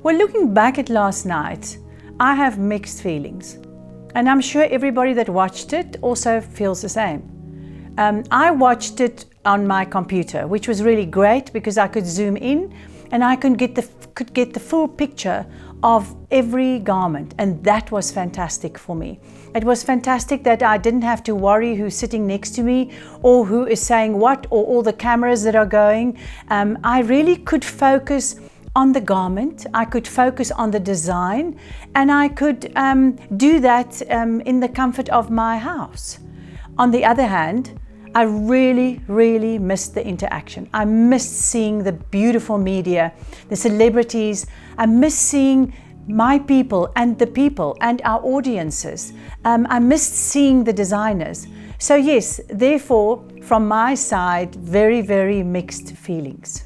Well, looking back at last night, I have mixed feelings. And I'm sure everybody that watched it also feels the same. I watched it on my computer, which was really great because I could zoom in and I could get the full picture of every garment, and that was fantastic for me. It was fantastic that I didn't have to worry who's sitting next to me or who is saying what or all the cameras that are going. I really could focus on the garment, I could focus on the design, and I could do that in the comfort of my house. On the other hand, I really missed the interaction. I missed seeing the beautiful media, the celebrities. I missed seeing my people and our audiences. I missed seeing the designers. So yes, therefore, from my side, very mixed feelings.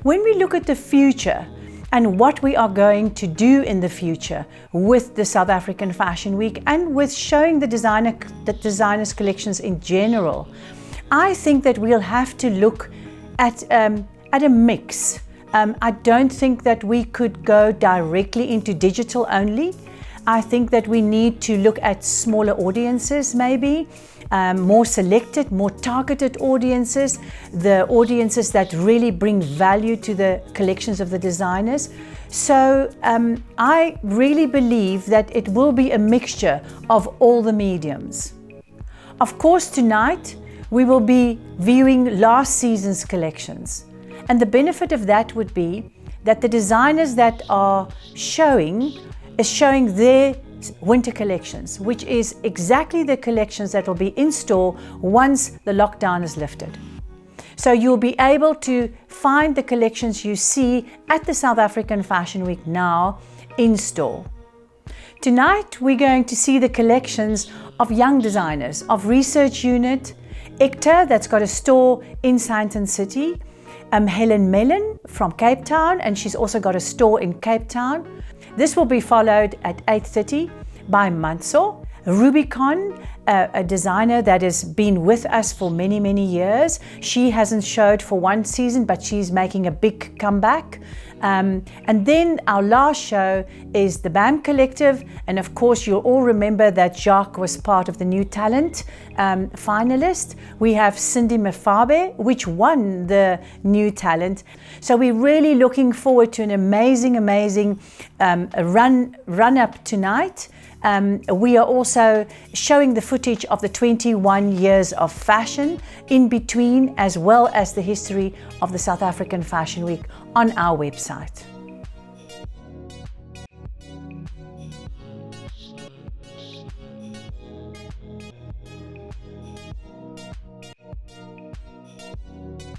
When we look at the future and what we are going to do in the future with the South African Fashion Week and with showing the designers' collections in general, I think that we'll have to look at a mix. I don't think that we could go directly into digital only. I think that we need to look at smaller audiences maybe, more selected, more targeted audiences, the audiences that really bring value to the collections of the designers. So I really believe that it will be a mixture of all the mediums. Of course, tonight we will be viewing last season's collections. And the benefit of that would be that the designers that are showing their winter collections, which is exactly the collections that will be in store once the lockdown is lifted. So you'll be able to find the collections you see at the South African Fashion Week now in store. Tonight we're going to see the collections of young designers, of Research Unit, EKTA, that's got a store in Sandton City, Helon Melon from Cape Town, and she's also got a store in Cape Town. This will be followed at 8:30 by Mantsho, Rubicon, a designer that has been with us for many years. She hasn't showed for one season, but she's making a big comeback. And then our last show is the BAM Collective, and of course you'll all remember that Jacques was part of the New Talent finalist. We have Cindy Mefabe, which won the New Talent. So we're really looking forward to an amazing run-up tonight. We are also showing the footage of the 21 years of fashion in between, as well as the history of the South African Fashion Week on our website.